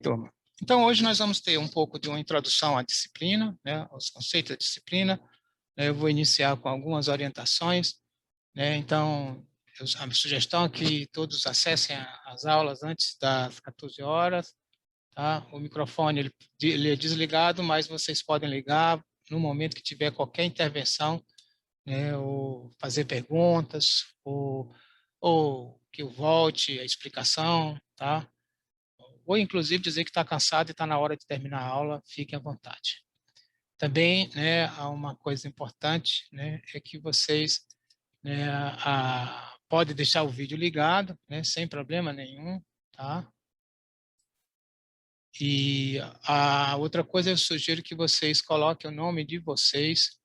Turma. Então, hoje nós vamos ter um pouco de uma introdução à disciplina, né, aos conceitos da disciplina. Eu vou iniciar com algumas orientações, né, então, a minha sugestão é que todos acessem as aulas antes das 14 horas, tá? O microfone ele é desligado, mas vocês podem ligar no momento que tiver qualquer intervenção, né, ou fazer perguntas, ou que eu volte a explicação, tá? Ou inclusive dizer que está cansado e está na hora de terminar a aula, fiquem à vontade. Também, né, há uma coisa importante, né, é que vocês, né, podem deixar o vídeo ligado, né, sem problema nenhum, tá? E a outra coisa, eu sugiro que vocês coloquem o nome de vocês,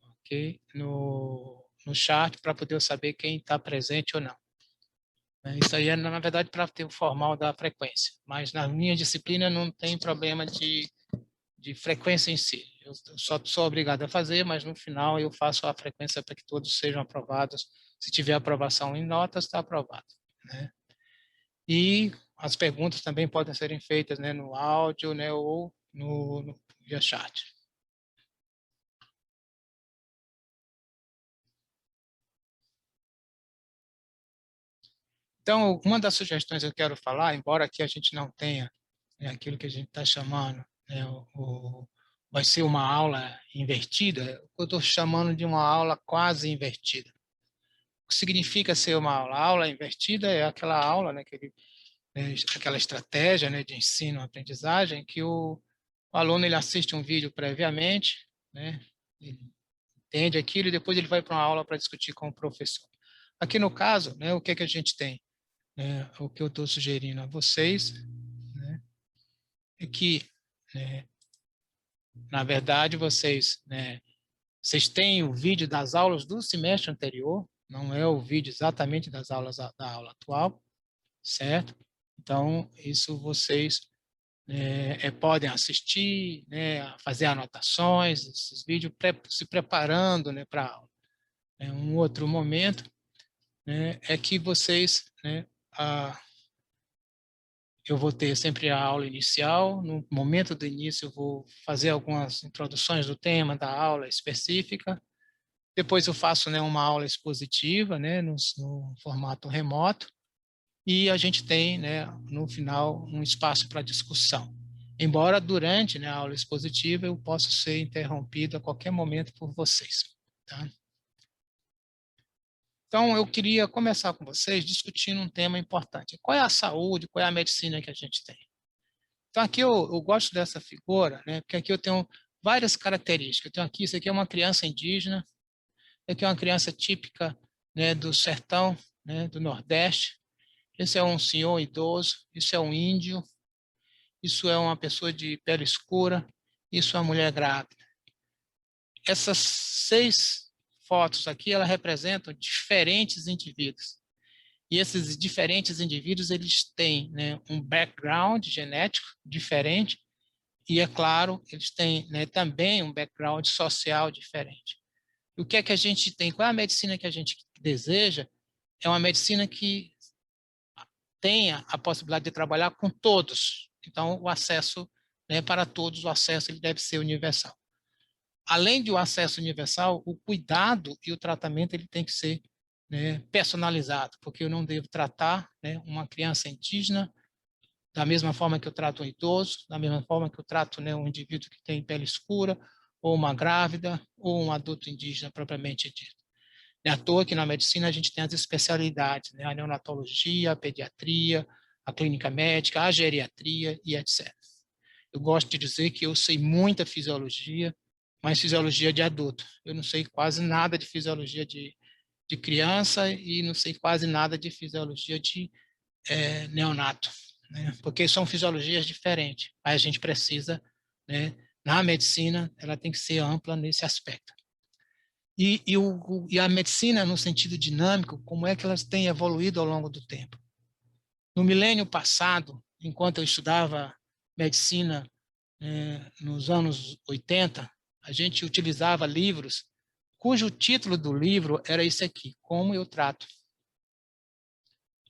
ok, no chat, para poder eu saber quem está presente ou não. Isso aí é, na verdade, para ter o formal da frequência, mas na minha disciplina não tem problema de frequência em si. Eu só sou obrigado a fazer, mas no final eu faço a frequência para que todos sejam aprovados. Se tiver aprovação em notas, está aprovado, né? E as perguntas também podem serem feitas, né, no áudio, né, ou no via chat. Então, uma das sugestões que eu quero falar, embora aqui a gente não tenha, né, aquilo que a gente está chamando, né, vai ser uma aula invertida, eu estou chamando de uma aula quase invertida. O que significa ser uma aula? A aula invertida é aquela aula, né, aquela estratégia, né, de ensino-aprendizagem que o aluno ele assiste um vídeo previamente, né, ele entende aquilo e depois ele vai para uma aula para discutir com o professor. Aqui no caso, né, o que a gente tem? O que eu estou sugerindo a vocês, né, é que, né, na verdade, vocês têm o vídeo das aulas do semestre anterior, não é o vídeo exatamente das aulas da aula atual, certo? Então, isso vocês podem assistir, né, fazer anotações, esses vídeos se preparando, né, para a aula. Um outro momento, né, é que vocês, né, eu vou ter sempre a aula inicial, no momento do início eu vou fazer algumas introduções do tema da aula específica, depois eu faço, né, uma aula expositiva, né, no formato remoto, e a gente tem, né, no final, um espaço para discussão. Embora durante, né, a aula expositiva eu possa ser interrompido a qualquer momento por vocês. Tá? Então, eu queria começar com vocês discutindo um tema importante. Qual é a saúde, qual é a medicina que a gente tem? Então, aqui eu gosto dessa figura, né, porque aqui eu tenho várias características. Eu tenho aqui, isso aqui é uma criança indígena, isso aqui é uma criança típica, né, do sertão, né, do Nordeste. Esse é um senhor idoso, isso é um índio, isso é uma pessoa de pele escura, isso é uma mulher grávida. Essas 6 fotos aqui, elas representam diferentes indivíduos. E esses diferentes indivíduos, eles têm, né, um background genético diferente e, é claro, eles têm, né, também um background social diferente. E o que é que a gente tem? Qual é a medicina que a gente deseja? É uma medicina que tenha a possibilidade de trabalhar com todos. Então, o acesso, né, para todos, o acesso ele deve ser universal. Além do acesso universal, o cuidado e o tratamento ele tem que ser, né, personalizado, porque eu não devo tratar, né, uma criança indígena da mesma forma que eu trato um idoso, da mesma forma que eu trato, né, um indivíduo que tem pele escura, ou uma grávida, ou um adulto indígena propriamente dito. Não é à toa que na medicina a gente tem as especialidades, né, a neonatologia, a pediatria, a clínica médica, a geriatria e etc. Eu gosto de dizer que eu sei muita fisiologia, mas fisiologia de adulto. Eu não sei quase nada de fisiologia de criança e não sei quase nada de fisiologia de neonato, né? Porque são fisiologias diferentes. Mas a gente precisa, né, na medicina, ela tem que ser ampla nesse aspecto. E a medicina, no sentido dinâmico, como é que elas têm evoluído ao longo do tempo? No milênio passado, enquanto eu estudava medicina, nos anos 80, a gente utilizava livros cujo título do livro era esse aqui, Como eu trato.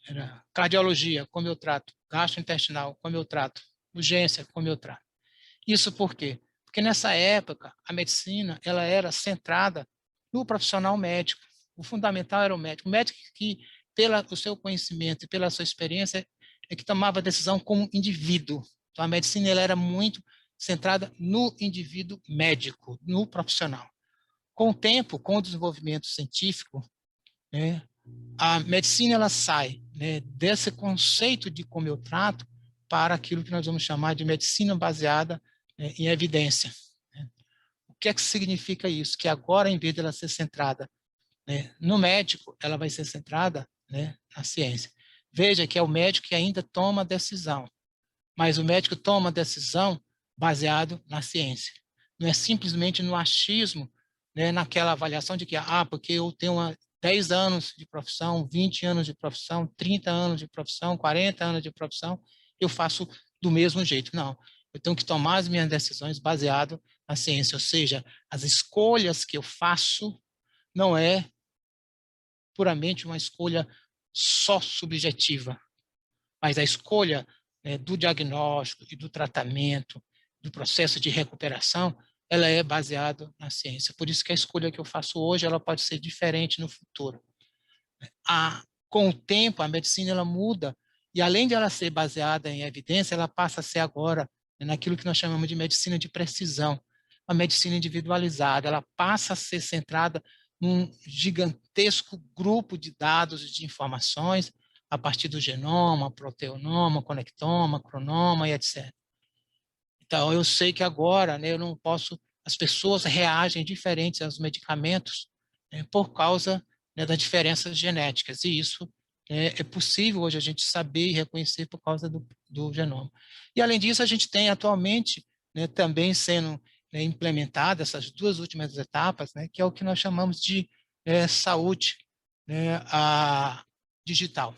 Era cardiologia, como eu trato gastrointestinal, como eu trato, urgência, como eu trato. Isso por quê? Porque nessa época, a medicina ela era centrada no profissional médico. O fundamental era o médico que, pelo seu conhecimento e pela sua experiência, é que tomava a decisão como indivíduo. Então, a medicina ela era muito centrada no indivíduo médico, no profissional. Com o tempo, com o desenvolvimento científico, né, a medicina ela sai, né, desse conceito de como eu trato para aquilo que nós vamos chamar de medicina baseada, né, em evidência. Né? O que é que significa isso? Que agora, em vez de ela ser centrada, né, no médico, ela vai ser centrada, né, na ciência. Veja que é o médico que ainda toma a decisão, mas o médico toma a decisão baseado na ciência. Não é simplesmente no achismo, né, naquela avaliação de que, porque eu tenho 10 anos de profissão, 20 anos de profissão, 30 anos de profissão, 40 anos de profissão, eu faço do mesmo jeito. Não, eu tenho que tomar as minhas decisões baseado na ciência, ou seja, as escolhas que eu faço não é puramente uma escolha só subjetiva, mas a escolha, né, do diagnóstico e do tratamento, do processo de recuperação, ela é baseada na ciência. Por isso que a escolha que eu faço hoje, ela pode ser diferente no futuro. Com o tempo, a medicina ela muda, e além de ela ser baseada em evidência, ela passa a ser agora, né, naquilo que nós chamamos de medicina de precisão, a medicina individualizada, ela passa a ser centrada num gigantesco grupo de dados e de informações, a partir do genoma, proteonoma, conectoma, cronoma e etc. Então, eu sei que agora, né, eu não posso, as pessoas reagem diferentes aos medicamentos, né, por causa, né, das diferenças genéticas, e isso, né, é possível hoje a gente saber e reconhecer por causa do genoma. E, além disso, a gente tem atualmente, né, também sendo, né, implementadas essas duas últimas etapas, né, que é o que nós chamamos de saúde, né, digital.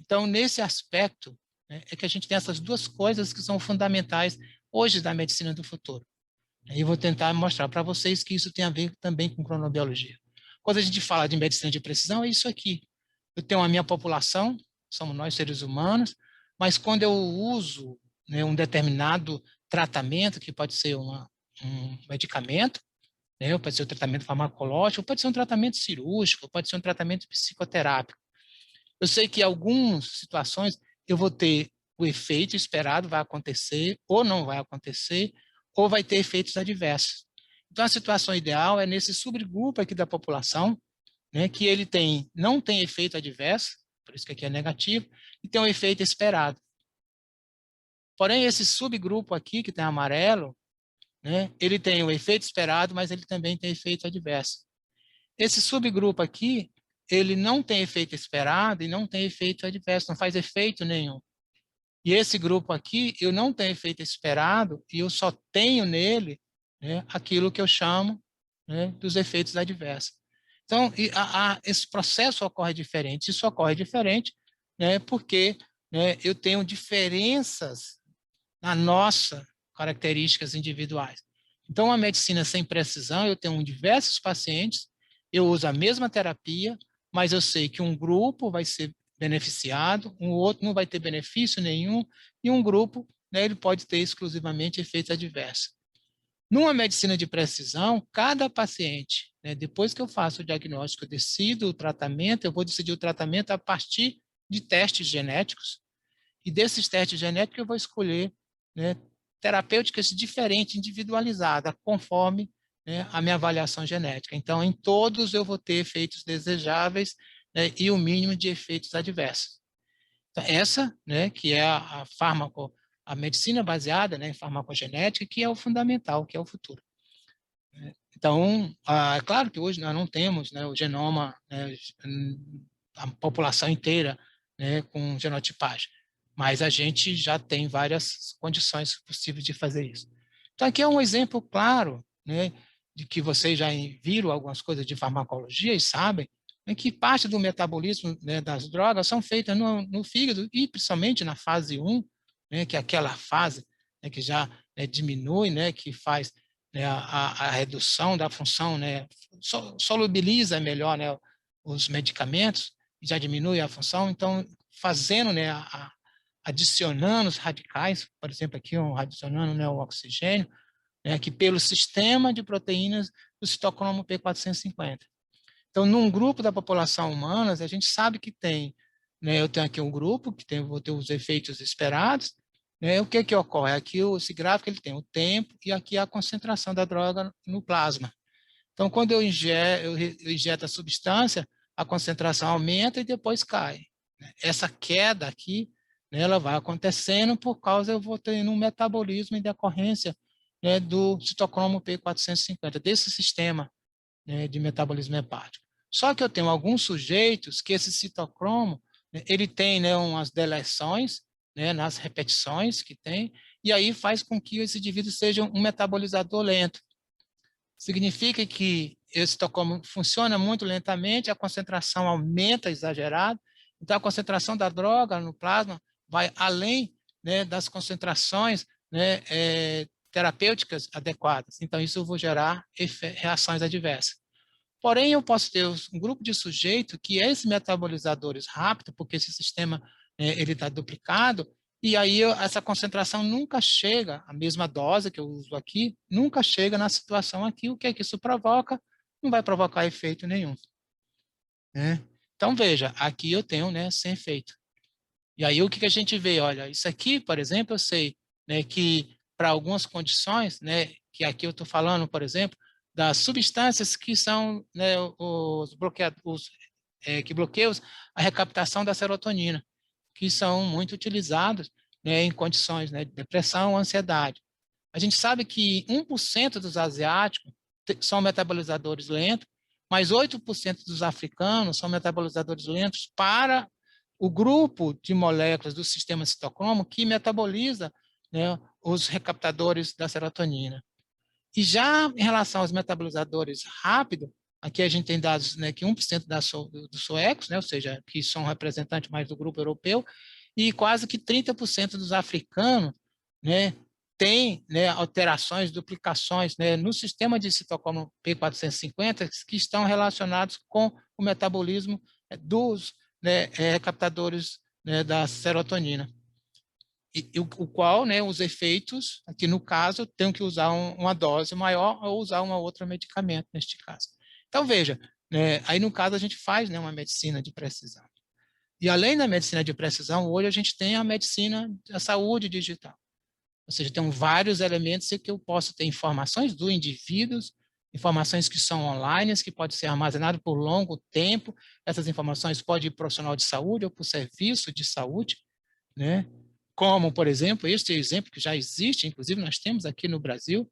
Então, nesse aspecto, né, é que a gente tem essas duas coisas que são fundamentais hoje da medicina do futuro. E vou tentar mostrar para vocês que isso tem a ver também com cronobiologia. Quando a gente fala de medicina de precisão, é isso aqui. Eu tenho a minha população, somos nós seres humanos, quando eu uso, né, um determinado tratamento, que pode ser um medicamento, né, pode ser um tratamento farmacológico, pode ser um tratamento cirúrgico, pode ser um tratamento psicoterápico. Eu sei que em algumas situações eu vou ter o efeito esperado, vai acontecer, ou não vai acontecer, ou vai ter efeitos adversos. Então, a situação ideal é nesse subgrupo aqui da população, né, que ele não tem efeito adverso, por isso que aqui é negativo, e tem um efeito esperado. Porém, esse subgrupo aqui, que tem amarelo, né, ele tem o efeito esperado, mas ele também tem efeito adverso. Esse subgrupo aqui, ele não tem efeito esperado e não tem efeito adverso, não faz efeito nenhum. E esse grupo aqui, eu não tenho efeito esperado e eu só tenho nele, né, aquilo que eu chamo, né, dos efeitos adversos. Então, esse processo ocorre diferente. Isso ocorre diferente, né, porque, né, eu tenho diferenças na nossa características individuais. Então, a medicina sem precisão, eu tenho diversos pacientes, eu uso a mesma terapia, mas eu sei que um grupo vai ser beneficiado, um outro não vai ter benefício nenhum, e um grupo, né, ele pode ter exclusivamente efeitos adversos. Numa medicina de precisão, cada paciente, né, depois que eu faço o diagnóstico, eu decido o tratamento, eu vou decidir o tratamento a partir de testes genéticos, e desses testes genéticos eu vou escolher, né, terapêuticas diferentes, individualizadas, conforme, né, a minha avaliação genética. Então, em todos eu vou ter efeitos desejáveis, né, e o mínimo de efeitos adversos. Então, essa, né, que é a medicina baseada, né, em farmacogenética, que é o fundamental, que é o futuro. Então, é claro que hoje nós não temos, né, o genoma, né, a população inteira, né, com genotipagem, mas a gente já tem várias condições possíveis de fazer isso. Então, aqui é um exemplo claro, né, de que vocês já viram algumas coisas de farmacologia e sabem, né, que parte do metabolismo, né, das drogas são feitas no fígado e principalmente na fase 1, né, que é aquela fase, né, que já, né, diminui, né, que faz, né, a redução da função, né, solubiliza melhor, né, os medicamentos, já diminui a função, então fazendo, né, adicionando os radicais, por exemplo, aqui adicionando, né, o oxigênio, né, aqui pelo sistema de proteínas do citocromo P450. Então, num grupo da população humana, a gente sabe que tem, né, eu tenho aqui um grupo que tem, vou ter os efeitos esperados, né, o que que ocorre? Aqui esse gráfico ele tem o tempo e aqui a concentração da droga no plasma. Então, quando eu injeto a substância, a concentração aumenta e depois cai. Essa queda aqui, né, ela vai acontecendo por causa, eu vou tendo um metabolismo em decorrência, né, do citocromo P450, desse sistema, né, de metabolismo hepático. Só que eu tenho alguns sujeitos que esse citocromo, né, ele tem, né, umas deleções, né, nas repetições que tem, e aí faz com que esse indivíduo seja um metabolizador lento. Significa que esse citocromo funciona muito lentamente, a concentração aumenta exagerado, então a concentração da droga no plasma vai além, né, das concentrações, né, terapêuticas adequadas. Então isso vai gerar reações adversas. Porém, eu posso ter um grupo de sujeito que é esses metabolizadores rápidos, porque esse sistema ele está duplicado, e aí essa concentração nunca chega, a mesma dose que eu uso aqui, nunca chega na situação aqui. O que é que isso provoca? Não vai provocar efeito nenhum. Né? Então, veja, aqui eu tenho, né, sem efeito. E aí o que a gente vê? Olha, isso aqui, por exemplo, eu sei, né, que para algumas condições, né, que aqui eu estou falando, por exemplo, das substâncias que são, né, os bloqueadores, que bloqueiam a recaptação da serotonina, que são muito utilizados, né, em condições, né, de depressão, ansiedade. A gente sabe que 1% dos asiáticos são metabolizadores lentos, mas 8% dos africanos são metabolizadores lentos para o grupo de moléculas do sistema citocromo que metaboliza, né, os recaptadores da serotonina. E já em relação aos metabolizadores rápidos, aqui a gente tem dados, né, que 1% dos suecos, né, ou seja, que são representantes mais do grupo europeu, e quase que 30% dos africanos, né, tem, né, alterações, duplicações, né, no sistema de citocromo P450 que estão relacionados com o metabolismo dos, né, captadores, né, da serotonina. O qual, né, os efeitos, aqui no caso, eu tenho que usar uma dose maior ou usar uma outra medicamento neste caso. Então, veja, né, aí no caso a gente faz, né, uma medicina de precisão. E além da medicina de precisão, hoje a gente tem a medicina da saúde digital. Ou seja, tem vários elementos que eu posso ter informações do indivíduo, informações que são online, que podem ser armazenadas por longo tempo. Essas informações podem ir para o profissional de saúde ou para o serviço de saúde, né? Como, por exemplo, este exemplo que já existe, inclusive nós temos aqui no Brasil,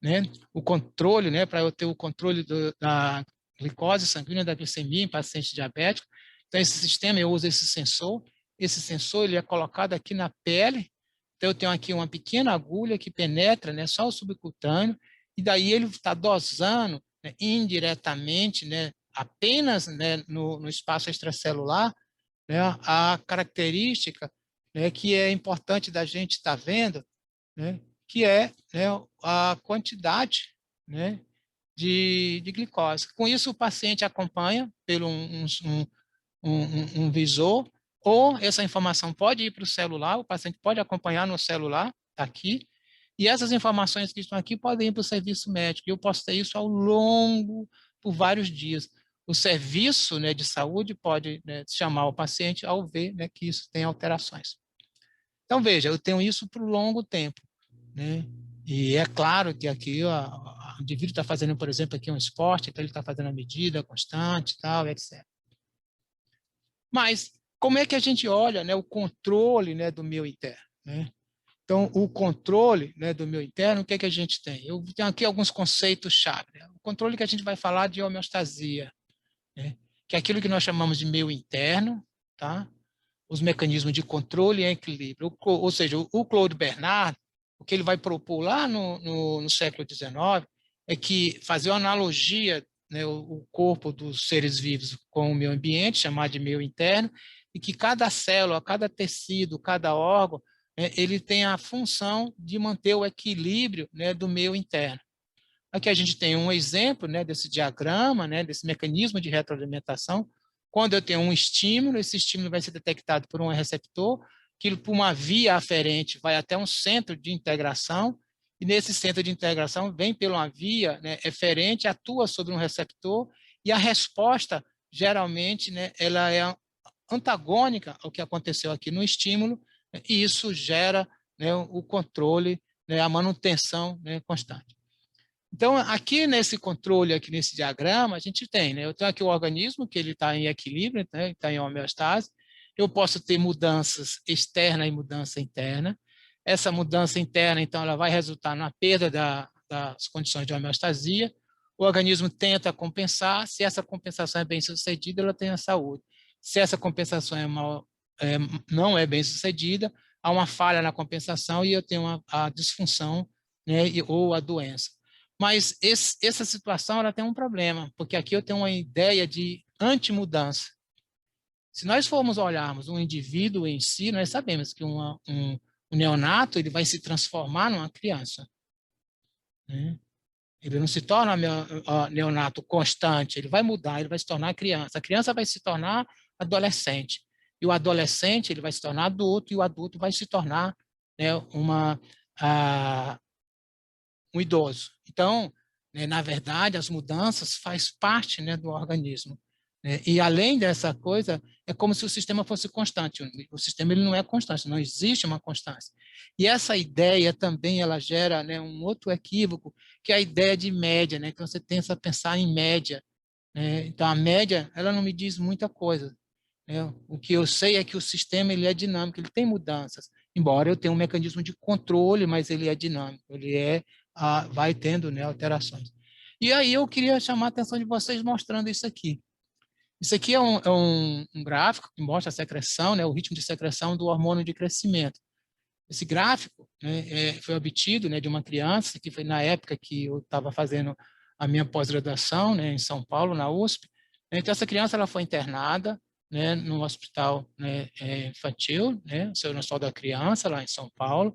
né? O controle, né? Para eu ter o controle da glicose sanguínea, da glicemia em pacientes diabéticos. Então, esse sistema, eu uso esse sensor ele é colocado aqui na pele. Então, eu tenho aqui uma pequena agulha que penetra, né, só o subcutâneo, e daí ele está dosando, né, indiretamente, né, apenas, né, no espaço extracelular, né, a característica, né, que é importante da gente estar vendo, né, que é, né, a quantidade, né, de glicose. Com isso, o paciente acompanha pelo um visor, ou essa informação pode ir para o celular, o paciente pode acompanhar no celular, está aqui, e essas informações que estão aqui podem ir para o serviço médico. E eu posso ter isso ao longo, por vários dias. O serviço, né, de saúde pode, né, chamar o paciente ao ver, né, que isso tem alterações. Então, veja, eu tenho isso por longo tempo, né? E é claro que aqui o indivíduo está fazendo, por exemplo, aqui um esporte, então ele está fazendo a medida constante, tal, etc. Mas como é que a gente olha, né, o controle, né, do meu interno, né? Então, o controle, né, do meu interno, o que é que a gente tem? Eu tenho aqui alguns conceitos-chave. Né? O controle que a gente vai falar de homeostasia, né? Que é aquilo que nós chamamos de meio interno, tá? Os mecanismos de controle e equilíbrio. Ou seja, o Claude Bernard, o que ele vai propor lá no século XIX é que fazer uma analogia, né, o corpo dos seres vivos com o meio ambiente, chamado de meio interno, e que cada célula, cada tecido, cada órgão, né, ele tem a função de manter o equilíbrio, né, do meio interno. Aqui a gente tem um exemplo, né, desse diagrama, né, desse mecanismo de retroalimentação. Quando eu tenho um estímulo, esse estímulo vai ser detectado por um receptor aquilo por uma via aferente vai até um centro de integração, e nesse centro de integração vem pela uma via, né, eferente, atua sobre um receptor, e a resposta, geralmente, né, ela é antagônica ao que aconteceu aqui no estímulo, né, e isso gera, né, o controle, né, a manutenção, né, constante. Então, aqui nesse controle, aqui nesse diagrama, a gente tem, né, eu tenho aqui o organismo, que ele está em equilíbrio, né, está em homeostase, eu posso ter mudanças externa e mudança interna. Essa mudança interna, então, ela vai resultar na perda das condições de homeostasia. O organismo tenta compensar. Se essa compensação é bem sucedida, ela tem a saúde. Se essa compensação não é bem sucedida, há uma falha na compensação e eu tenho a disfunção, né, ou a doença. Mas essa situação ela tem um problema, porque aqui eu tenho uma ideia de antimudança. Se nós formos olharmos um indivíduo em si, nós sabemos que um neonato ele vai se transformar numa criança, né? Ele não se torna neonato constante, ele vai mudar, ele vai se tornar criança. A criança vai se tornar adolescente. E o adolescente ele vai se tornar adulto, e o adulto vai se tornar, né, um idoso. Então, né, na verdade, as mudanças faz parte, né, do organismo. Né? E além dessa coisa, é como se o sistema fosse constante. O sistema ele não é constante, não existe uma constância. E essa ideia também ela gera, né, um outro equívoco, que é a ideia de média, né? Que você tenta a pensar em média. Né? Então, a média ela não me diz muita coisa. Né? O que eu sei é que o sistema ele é dinâmico, ele tem mudanças. Embora eu tenha um mecanismo de controle, mas ele é dinâmico, vai tendo, né, alterações. E aí eu queria chamar a atenção de vocês mostrando isso aqui. Isso aqui é um gráfico que mostra a secreção, né, o ritmo de secreção do hormônio de crescimento. Esse gráfico, né, foi obtido, né, de uma criança, que foi na época que eu estava fazendo a minha pós-graduação, né, em São Paulo, na USP. Então, essa criança ela foi internada, né, no hospital, né, infantil, né, no Hospital da Criança, lá em São Paulo,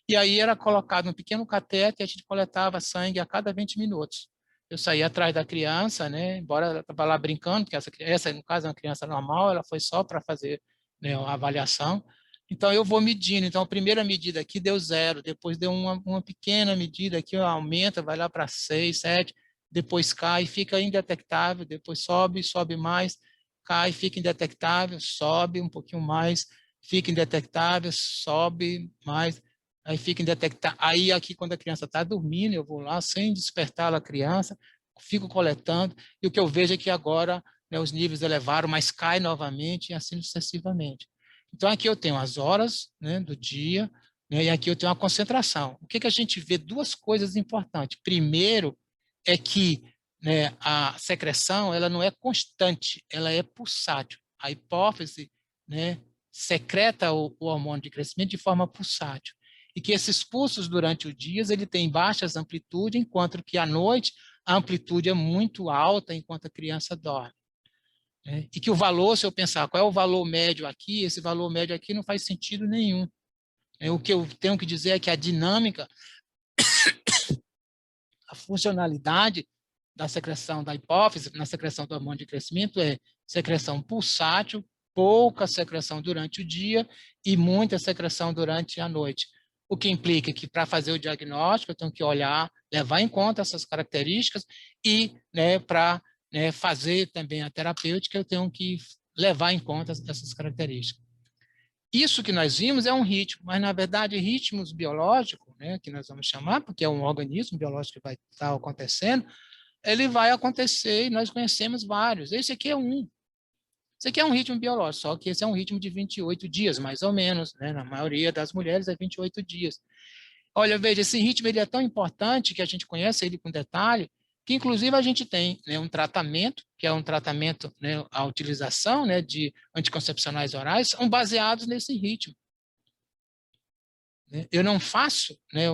e aí era colocado um pequeno catéter e a gente coletava sangue a cada 20 minutos. Eu saía atrás da criança, né, embora ela estava lá brincando, porque essa, no caso, é uma criança normal, ela foi só para fazer, né, a avaliação. Então, eu vou medindo. Então, a primeira medida aqui deu 0, depois deu uma pequena medida aqui, aumenta, vai lá para 6, 7, depois cai, fica indetectável, depois sobe, sobe mais, cai, fica indetectável, sobe um pouquinho mais, fica indetectável, sobe mais, aí fica indetectável. Aí, aqui, quando a criança está dormindo, eu vou lá, sem despertar a criança, fico coletando, e o que eu vejo é que agora, né, os níveis elevaram, mas cai novamente, e assim sucessivamente. Então, aqui eu tenho as horas, né, do dia, né, e aqui eu tenho a concentração. O que a gente vê? Duas coisas importantes. Primeiro, é que, né, a secreção ela não é constante, ela é pulsátil. A hipófise, né, secreta o hormônio de crescimento de forma pulsátil. E que esses pulsos durante o dia ele tem baixas amplitudes, enquanto que à noite a amplitude é muito alta enquanto a criança dorme. Né? E que o valor, se eu pensar qual é o valor médio aqui, esse valor médio aqui não faz sentido nenhum. O que eu tenho que dizer é que a dinâmica, a funcionalidade da secreção da hipófise, na secreção do hormônio de crescimento, é secreção pulsátil, pouca secreção durante o dia e muita secreção durante a noite. O que implica que, para fazer o diagnóstico, eu tenho que olhar, levar em conta essas características e, né, para, né, fazer também a terapêutica, eu tenho que levar em conta essas características. Isso que nós vimos é um ritmo, mas, na verdade, ritmos biológicos, né, que nós vamos chamar, porque é um organismo biológico que vai estar acontecendo, ele vai acontecer e nós conhecemos vários. Esse aqui é um. Esse aqui é um ritmo biológico, só que esse é um ritmo de 28 dias, mais ou menos, né? Na maioria das mulheres é 28 dias. Olha, veja, esse ritmo ele é tão importante que a gente conhece ele com detalhe, que inclusive a gente tem, né, um tratamento, que é um tratamento, né, a utilização, né, de anticoncepcionais orais, são baseados nesse ritmo. Eu não faço, né,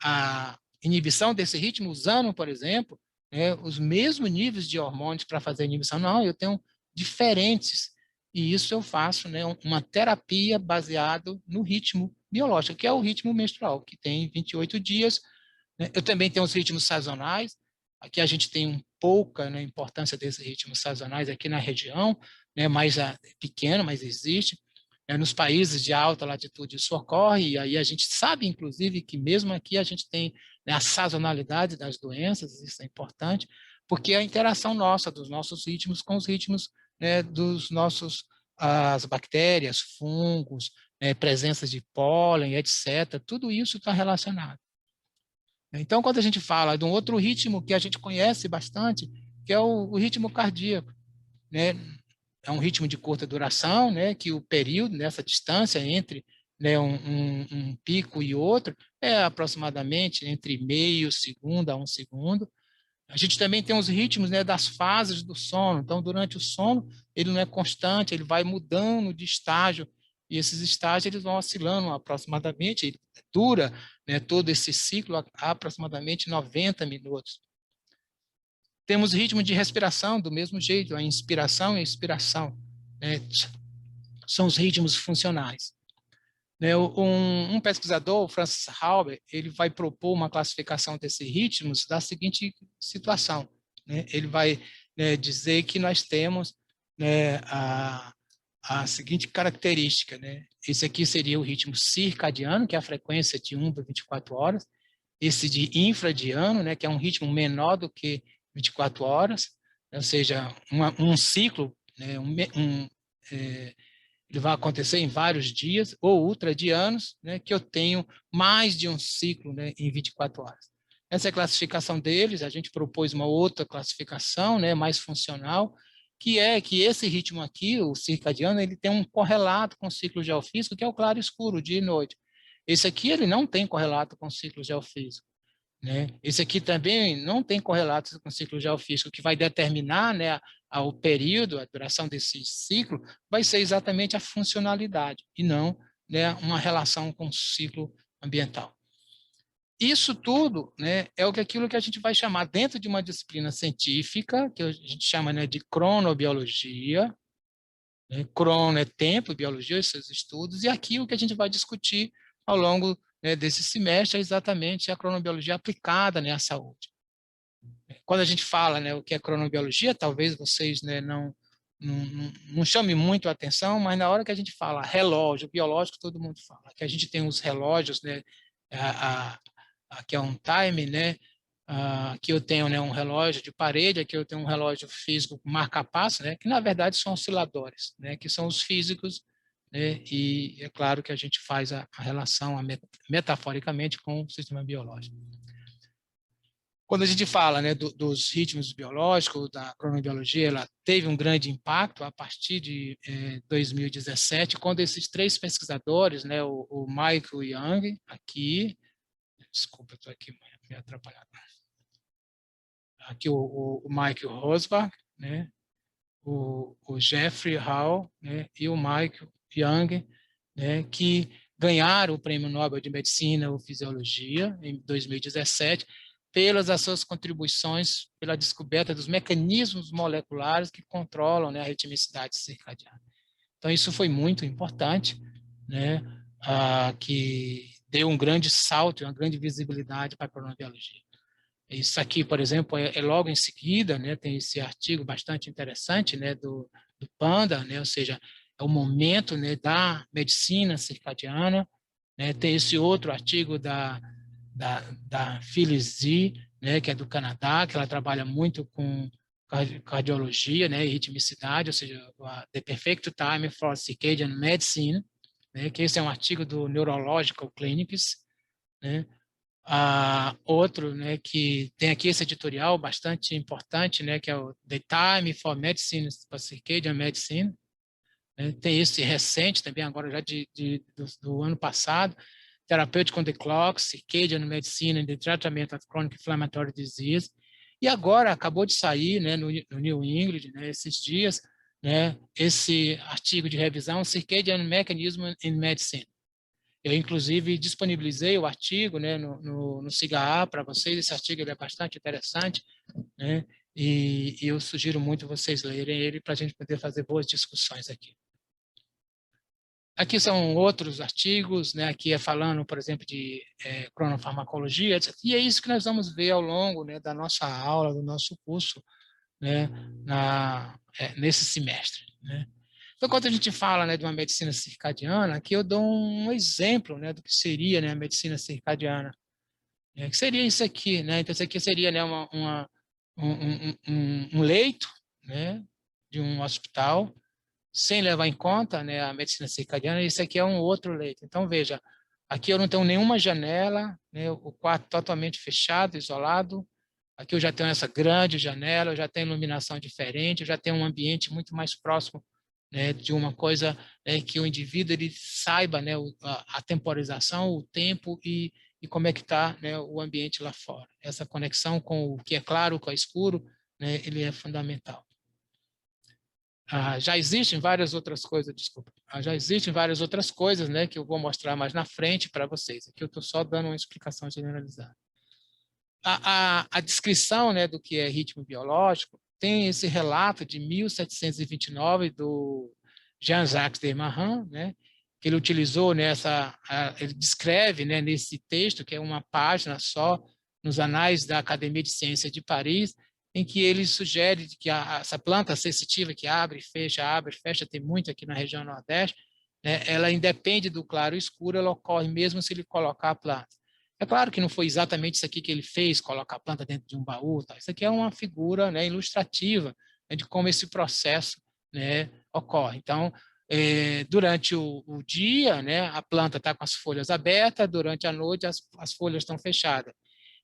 a inibição desse ritmo usando, por exemplo, né, os mesmos níveis de hormônios para fazer a inibição. Não, eu tenho diferentes. E isso eu faço, né, uma terapia baseada no ritmo biológico, que é o ritmo menstrual, que tem 28 dias. Né? Eu também tenho os ritmos sazonais. Aqui a gente tem pouca, né, importância desses ritmos sazonais aqui na região, né, mais pequeno, mas existe. Nos países de alta latitude isso ocorre, e aí a gente sabe, inclusive, que mesmo aqui a gente tem, né, a sazonalidade das doenças, isso é importante, porque a interação nossa, dos nossos ritmos com os ritmos, né, dos nossos, as bactérias, fungos, né, presença de pólen, etc., tudo isso está relacionado. Então, quando a gente fala de um outro ritmo que a gente conhece bastante, que é o ritmo cardíaco, né? É um ritmo de curta duração, né? Que o período, nessa distância entre, né, um pico e outro é aproximadamente entre meio segundo a 1 segundo. A gente também tem os ritmos, né, das fases do sono. Então, durante o sono, ele não é constante, ele vai mudando de estágio, e esses estágios eles vão oscilando aproximadamente, ele dura, né, todo esse ciclo aproximadamente 90 minutos. Temos ritmo de respiração do mesmo jeito, a inspiração e a expiração, né, são os ritmos funcionais. Né, um pesquisador, o Francis Halber, ele vai propor uma classificação desses ritmos da seguinte situação, né? Ele vai, né, dizer que nós temos, né, a seguinte característica, né? Esse aqui seria o ritmo circadiano, que é a frequência de 1 por 24 horas, esse de infradiano, né, que é um ritmo menor do que 24 horas, ou seja, um ciclo, né, ele vai acontecer em vários dias, ou ultradianos, né, que eu tenho mais de um ciclo, né, em 24 horas. Essa é a classificação deles, a gente propôs uma outra classificação, né, mais funcional, que é que esse ritmo aqui, o circadiano, ele tem um correlato com o ciclo geofísico, que é o claro e escuro, dia e noite. Esse aqui, ele não tem correlato com o ciclo geofísico, né? Esse aqui também não tem correlato com o ciclo geofísico, que vai determinar, né, o período, a duração desse ciclo, vai ser exatamente a funcionalidade, e não, né, uma relação com o ciclo ambiental. Isso tudo, né, é aquilo que a gente vai chamar, dentro de uma disciplina científica, que a gente chama, né, de cronobiologia, né? Crono é tempo, biologia, esses estudos, e aqui o que a gente vai discutir ao longo, né, desse semestre é exatamente a cronobiologia aplicada, né, à saúde. Quando a gente fala, né, o que é cronobiologia, talvez vocês, né, não chame muito a atenção, mas na hora que a gente fala relógio biológico, todo mundo fala. Que a gente tem os relógios, né, aqui é um time, né, aqui eu tenho, né, um relógio de parede, aqui eu tenho um relógio físico com marca-passo, né, que na verdade são osciladores, né, que são os físicos, né, e é claro que a gente faz a relação metaforicamente com o sistema biológico. Quando a gente fala, né, dos ritmos biológicos, da cronobiologia, ela teve um grande impacto a partir de 2017, quando esses três pesquisadores, né, o Michael Young, aqui, desculpa, estou aqui me atrapalhando, aqui o Michael Rosbach, né, o Jeffrey Hall, né, e o Michael Young, né, que ganharam o Prêmio Nobel de Medicina ou Fisiologia em 2017 pelas as suas contribuições pela descoberta dos mecanismos moleculares que controlam, né, a ritmicidade circadiana. Então isso foi muito importante, né, que deu um grande salto, uma grande visibilidade para a cronobiologia. Isso aqui, por exemplo, é logo em seguida, né, tem esse artigo bastante interessante, né, do Panda, né, ou seja, é o momento, né, da medicina circadiana, né, tem esse outro artigo da Phyllis Zee, né, que é do Canadá, que ela trabalha muito com cardiologia, né, e ritmicidade, ou seja, The Perfect Time for Circadian Medicine, né, que esse é um artigo do Neurological Clinics, né. Outro, né, que tem aqui esse editorial bastante importante, né, que é o The Time for Medicine, for Circadian Medicine, né. Tem esse recente também, agora já do ano passado, Therapeutic on the Clock, Circadian Medicine and the Treatment of Chronic Inflammatory Disease, e agora acabou de sair, né, no New England, né, esses dias, né, esse artigo de revisão, Circadian Mechanism in Medicine. Eu, inclusive, disponibilizei o artigo, né, no SIGA para vocês. Esse artigo ele é bastante interessante, né, e eu sugiro muito vocês lerem ele para a gente poder fazer boas discussões aqui. Aqui são outros artigos, né, aqui é falando, por exemplo, de cronofarmacologia, etc. E é isso que nós vamos ver ao longo, né, da nossa aula, do nosso curso, né, nesse semestre, né. Então, quando a gente fala, né, de uma medicina circadiana, aqui eu dou um exemplo, né, do que seria, né, a medicina circadiana, né, que seria isso aqui, né? Então, isso aqui seria, né, um leito, né, de um hospital, sem levar em conta, né, a medicina circadiana. Isso aqui é um outro leito. Então, veja, aqui eu não tenho nenhuma janela, né, o quarto totalmente fechado, isolado. Aqui eu já tenho essa grande janela, eu já tenho iluminação diferente, eu já tenho um ambiente muito mais próximo, né, de uma coisa, né, que o indivíduo ele saiba, né, a temporização, o tempo e como é que está, né, o ambiente lá fora. Essa conexão com o que é claro, com o escuro, né, ele é fundamental. Já existem várias outras coisas, desculpa. Já existem várias outras coisas, né, que eu vou mostrar mais na frente para vocês. Aqui eu estou só dando uma explicação generalizada. A descrição, né, do que é ritmo biológico tem esse relato de 1729 do Jean-Jacques Desmarins, né, que ele utilizou ele descreve, né, nesse texto, que é uma página só, nos Anais da Academia de Ciências de Paris, em que ele sugere que essa planta sensitiva que abre e fecha, tem muito aqui na região Nordeste, né, ela independe do claro e escuro, ela ocorre mesmo se ele colocar a planta. É claro que não foi exatamente isso aqui que ele fez, colocar a planta dentro de um baú. Tá? Isso aqui é uma figura, né, ilustrativa, né, de como esse processo, né, ocorre. Então, durante o dia, né, a planta está com as folhas abertas, durante a noite as folhas estão fechadas.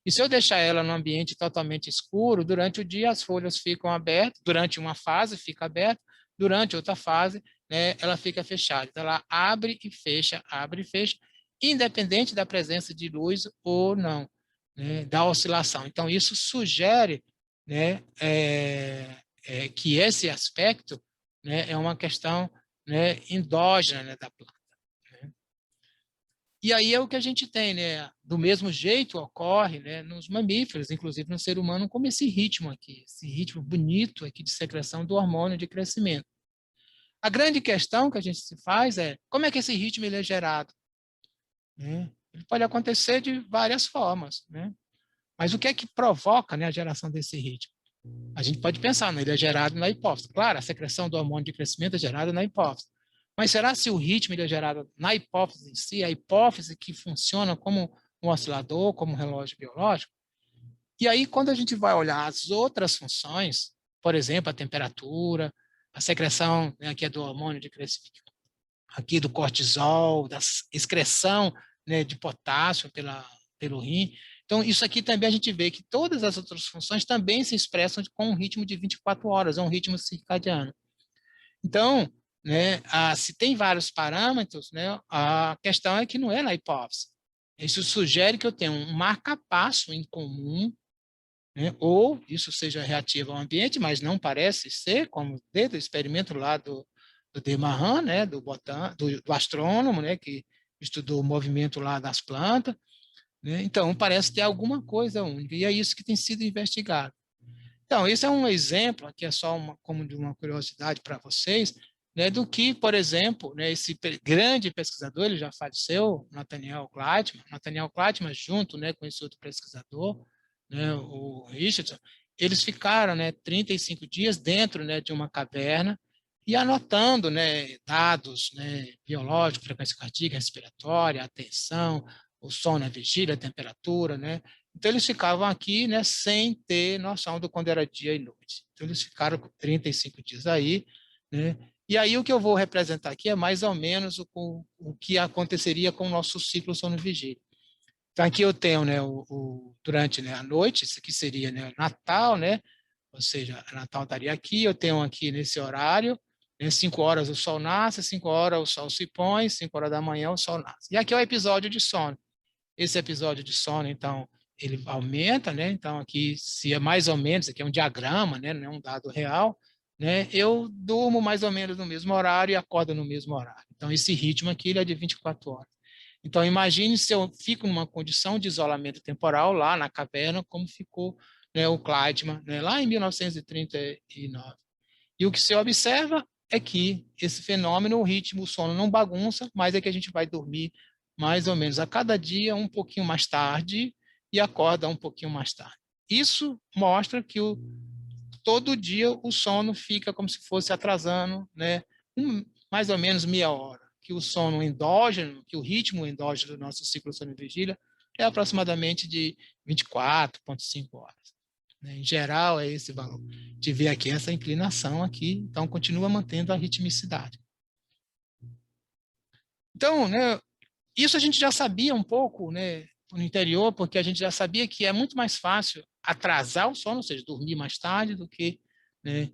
E se eu deixar ela no ambiente totalmente escuro, durante o dia as folhas ficam abertas, durante uma fase fica aberta, durante outra fase, né, ela fica fechada. Então, ela abre e fecha, independente da presença de luz ou não, né, da oscilação. Então, isso sugere, né, que esse aspecto, né, é uma questão, né, endógena, né, da planta. Né? E aí é o que a gente tem, né? Do mesmo jeito ocorre, né, nos mamíferos, inclusive no ser humano, como esse ritmo aqui, esse ritmo bonito aqui de secreção do hormônio de crescimento. A grande questão que a gente se faz é como é que esse ritmo ele é gerado? Né? Ele pode acontecer de várias formas, né? Mas o que é que provoca, né, a geração desse ritmo? A gente pode pensar, né, ele é gerado na hipófise. Claro, a secreção do hormônio de crescimento é gerada na hipófise. Mas será se o ritmo ele é gerado na hipófise em si, a hipófise que funciona como um oscilador, como um relógio biológico? E aí, quando a gente vai olhar as outras funções, por exemplo, a temperatura, a secreção, né, aqui é do hormônio de crescimento, aqui do cortisol, da excreção, né, de potássio pelo rim. Então, isso aqui também a gente vê que todas as outras funções também se expressam com um ritmo de 24 horas, é um ritmo circadiano. Então, né, se tem vários parâmetros, né, a questão é que não é na hipófise. Isso sugere que eu tenho um marca-passo em comum, né, ou isso seja reativo ao ambiente, mas não parece ser, como desde o experimento lá do Desmarins, né, do astrônomo, né, que estudou o movimento lá das plantas, né? Então, parece ter alguma coisa única, e é isso que tem sido investigado. Então, esse é um exemplo, aqui é só como de uma curiosidade para vocês, né, do que, por exemplo, né, esse grande pesquisador, ele já faleceu, Nathaniel Gleitman, junto, né, com esse outro pesquisador, né, o Richardson, eles ficaram, né, 35 dias dentro, né, de uma caverna e anotando, né, dados, né, biológicos, frequência cardíaca, respiratória, atenção, o sono, a vigília, a temperatura, né? Então, eles ficavam aqui, né, sem ter noção do quando era dia e noite. Então, eles ficaram 35 dias aí, né? E aí, o que eu vou representar aqui é mais ou menos o que aconteceria com o nosso ciclo sono-vigília. Então, aqui eu tenho, né, durante, né, a noite, isso aqui seria, né, Natal, né? Ou seja, Natal estaria aqui, eu tenho aqui nesse horário, né, 5 horas o sol nasce, 5 horas o sol se põe, 5 horas da manhã o sol nasce. E aqui é o episódio de sono. Esse episódio de sono, então, ele aumenta, né? Então, aqui, se é mais ou menos, aqui é um diagrama, né? Não é um dado real, né? Eu durmo mais ou menos no mesmo horário e acordo no mesmo horário. Então, esse ritmo aqui, ele é de 24 horas. Então, imagine se eu fico numa condição de isolamento temporal lá na caverna, como ficou, né, o Gleitman, né, lá em 1939. E o que se observa é que esse fenômeno, o ritmo, o sono não bagunça, mas é que a gente vai dormir mais ou menos a cada dia um pouquinho mais tarde e acorda um pouquinho mais tarde. Isso mostra que todo dia o sono fica como se fosse atrasando, né, mais ou menos meia hora, que o sono endógeno, que o ritmo endógeno do nosso ciclo sono-vigília é aproximadamente de 24,5 horas. Em geral, é esse valor. De ver aqui essa inclinação aqui, então continua mantendo a ritmicidade. Então, né, isso a gente já sabia um pouco, né, no interior, porque a gente já sabia que é muito mais fácil atrasar o sono, ou seja, dormir mais tarde, do que, né,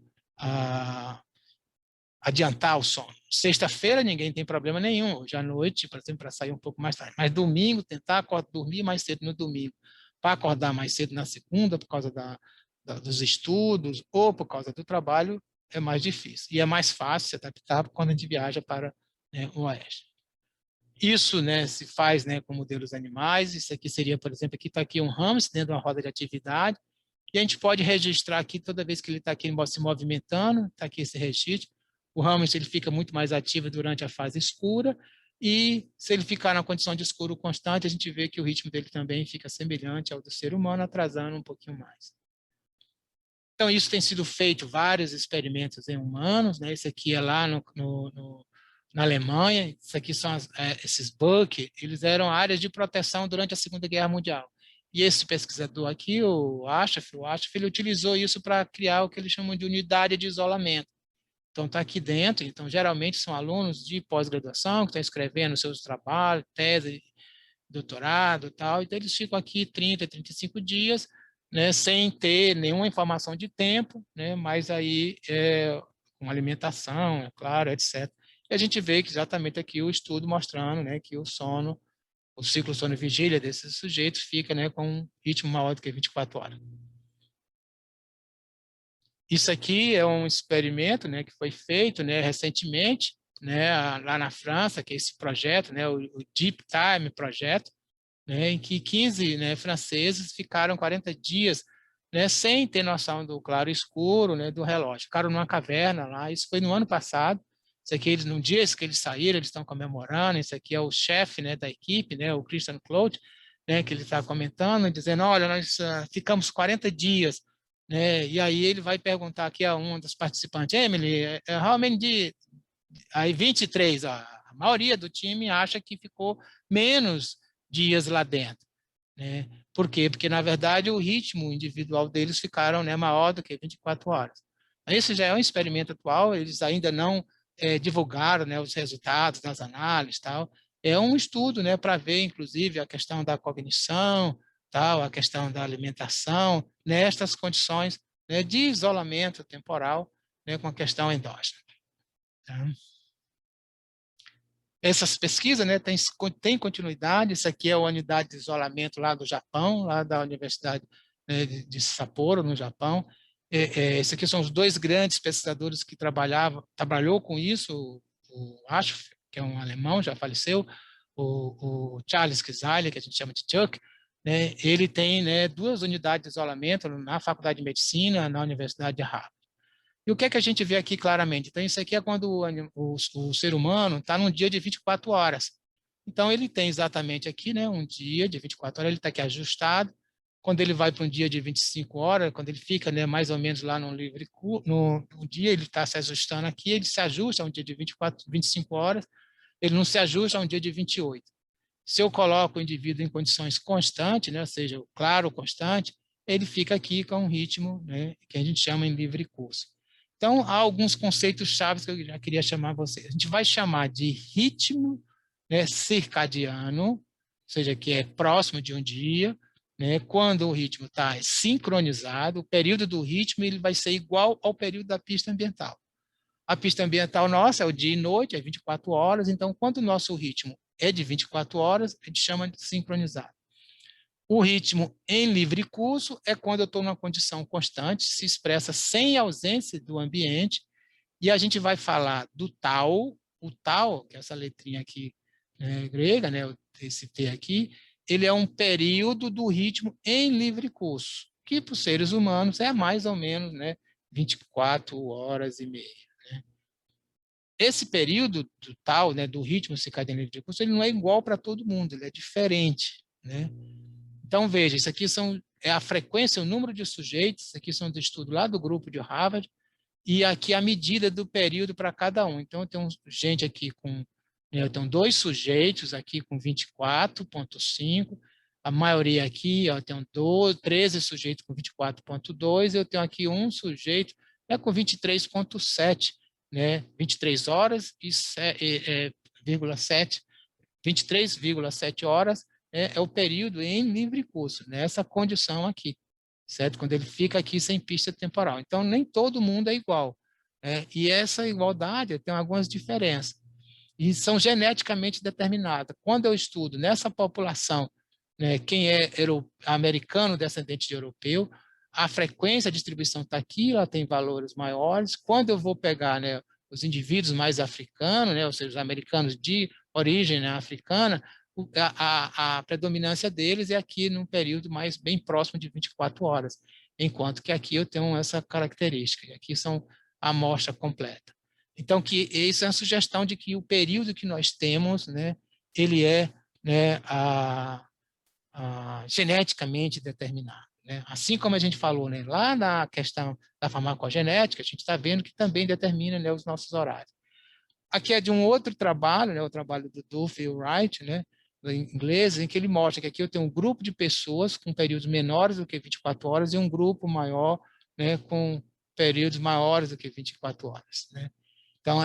adiantar o sono. Sexta-feira ninguém tem problema nenhum, hoje à noite, por exemplo, para sair um pouco mais tarde. Mas domingo, tentar dormir mais cedo no domingo, para acordar mais cedo na segunda, por causa dos estudos ou por causa do trabalho, é mais difícil. E é mais fácil se adaptar quando a gente viaja para, né, o oeste. Isso, né, se faz, né, com modelos animais. Isso aqui seria, por exemplo, aqui está aqui um hamster dentro de uma roda de atividade, e a gente pode registrar aqui toda vez que ele está aqui se movimentando, está aqui esse registro. O hamster ele fica muito mais ativo durante a fase escura, e se ele ficar na condição de escuro constante, a gente vê que o ritmo dele também fica semelhante ao do ser humano, atrasando um pouquinho mais. Então, isso tem sido feito vários experimentos em humanos, né? Esse aqui é lá na Alemanha, isso aqui são esses Buck, eles eram áreas de proteção durante a Segunda Guerra Mundial. E esse pesquisador aqui, o Ashraf, ele utilizou isso para criar o que eles chamam de unidade de isolamento. Então, está aqui dentro. Então, geralmente são alunos de pós-graduação que estão escrevendo seus trabalhos, tese, doutorado e tal. Então, eles ficam aqui 30, 35 dias, né, sem ter nenhuma informação de tempo, né, mas aí com alimentação, é claro, etc. E a gente vê que exatamente aqui o estudo mostrando, né, que o sono, o ciclo sono-vigília desses sujeitos fica, né, com um ritmo maior do que 24 horas. Isso aqui é um experimento, né, que foi feito, né, recentemente, né, lá na França, que é esse projeto, né, o Deep Time Projeto, né, em que 15, né, franceses ficaram 40 dias, né, sem ter noção do claro e escuro, né, do relógio. Ficaram numa caverna lá, isso foi no ano passado. Isso aqui, no dia que eles saíram, eles estão comemorando. Isso aqui é o chefe, né, da equipe, né, o Christian Claude, né, que ele está comentando, dizendo, olha, nós ficamos 40 dias, né, e aí ele vai perguntar aqui a um dos participantes, Emily, how many days? Aí 23, ó, a maioria do time acha que ficou menos dias lá dentro, né? Por quê? Porque, na verdade, o ritmo individual deles ficaram, né, maior do que 24 horas. Esse já é um experimento atual, eles ainda não divulgaram, né, os resultados das análises, tal. É um estudo, né, para ver, inclusive, a questão da cognição, tal, a questão da alimentação, nestas condições, né, de isolamento temporal, né, com a questão endógena. Tá? Essas pesquisas, né, tem continuidade. Isso aqui é a unidade de isolamento lá do Japão, lá da Universidade, né, de Sapporo, no Japão. Esses aqui são os dois grandes pesquisadores que trabalhou com isso, o Aschf, que é um alemão, já faleceu, o Charles Kizaley, que a gente chama de Chuck, né, ele tem, né, duas unidades de isolamento na Faculdade de Medicina, na Universidade de Harvard. E o que é que a gente vê aqui claramente? Então, isso aqui é quando o ser humano está num dia de 24 horas. Então, ele tem exatamente aqui, né, um dia de 24 horas, ele está aqui ajustado. Quando ele vai para um dia de 25 horas, quando ele fica, né, mais ou menos lá no livre no dia, ele está se ajustando aqui, ele se ajusta a um dia de 24, 25 horas, ele não se ajusta a um dia de 28. Se eu coloco o indivíduo em condições constantes, né, ou seja, o claro constante, ele fica aqui com um ritmo, né, que a gente chama em livre curso. Então, há alguns conceitos chaves que eu já queria chamar vocês. A gente vai chamar de ritmo, né, circadiano, ou seja, que é próximo de um dia, né, quando o ritmo está sincronizado, o período do ritmo ele vai ser igual ao período da pista ambiental. A pista ambiental nossa é o dia e noite, é 24 horas, então, quando o nosso ritmo é de 24 horas, a gente chama de sincronizado. O ritmo em livre curso é quando eu estou numa condição constante, se expressa sem ausência do ambiente, e a gente vai falar do tau, o tau, que é essa letrinha aqui, né, grega, né, esse T aqui, ele é um período do ritmo em livre curso, que para os seres humanos é mais ou menos, né, 24 horas e meia. Né? Esse período do tal, né, do ritmo circadiano livre curso, ele não é igual para todo mundo, ele é diferente, né? Então, veja, isso aqui é a frequência, o número de sujeitos, isso aqui são de estudo lá do grupo de Harvard, e aqui a medida do período para cada um. Então, eu tenho gente aqui com... Eu tenho 2 sujeitos aqui com 24,5, a maioria aqui, ó, eu tenho 13 sujeitos com 24,2, eu tenho aqui um sujeito com 23,7, né? 23 horas e 23,7 horas é o período em livre curso, nessa condição aqui, certo? Quando ele fica aqui sem pista temporal. Então, nem todo mundo é igual, né? E essa igualdade tem algumas diferenças, e são geneticamente determinadas. Quando eu estudo nessa população, né, quem é americano descendente de europeu, a frequência, a distribuição está aqui, ela tem valores maiores. Quando eu vou pegar, né, os indivíduos mais africanos, né, ou seja, os americanos de origem, né, africana, a predominância deles é aqui num período mais bem próximo de 24 horas, enquanto que aqui eu tenho essa característica, e aqui são a amostra completa. Então, que isso é uma sugestão de que o período que nós temos, né, ele é, né, geneticamente determinado, né? Assim como a gente falou, né, lá na questão da farmacogenética, a gente está vendo que também determina, né, os nossos horários. Aqui é de um outro trabalho, né, o trabalho do Duffy e Wright, né, em inglês, em que ele mostra que aqui eu tenho um grupo de pessoas com períodos menores do que 24 horas e um grupo maior, né, com períodos maiores do que 24 horas, né? Então,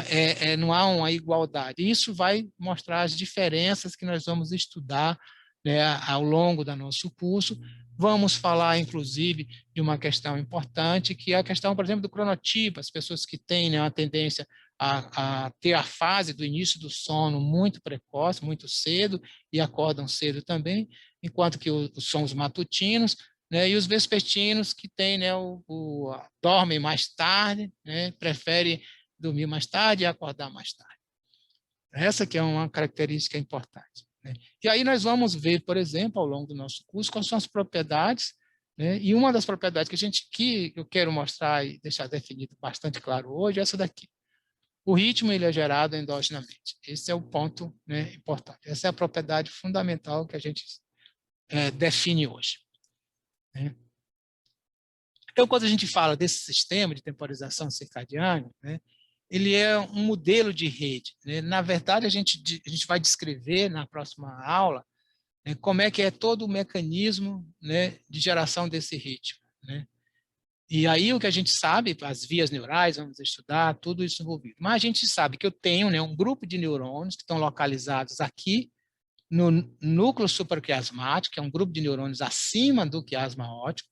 não há uma igualdade. Isso vai mostrar as diferenças que nós vamos estudar, né, ao longo do nosso curso. Vamos falar, inclusive, de uma questão importante, que é a questão, por exemplo, do cronotipo. As pessoas que têm, né, uma tendência a ter a fase do início do sono muito precoce, muito cedo, e acordam cedo também, enquanto que são os matutinos, né, e os vespertinos que têm, né, dormem mais tarde, né, preferem dormir mais tarde e acordar mais tarde. Essa que é uma característica importante, né? E aí nós vamos ver, por exemplo, ao longo do nosso curso, quais são as propriedades, né? E uma das propriedades que eu quero mostrar e deixar definido bastante claro hoje é essa daqui. O ritmo ele é gerado endogenamente. Esse é o ponto, né, importante. Essa é a propriedade fundamental que a gente define hoje, né? Então, quando a gente fala desse sistema de temporização circadiana, né, ele é um modelo de rede, né? Na verdade, a gente vai descrever na próxima aula, né, como é que é todo o mecanismo, né, de geração desse ritmo, né? E aí o que a gente sabe, as vias neurais, vamos estudar, tudo isso envolvido. Mas a gente sabe que eu tenho, né, um grupo de neurônios que estão localizados aqui no núcleo supraquiasmático, que é um grupo de neurônios acima do quiasma óptico.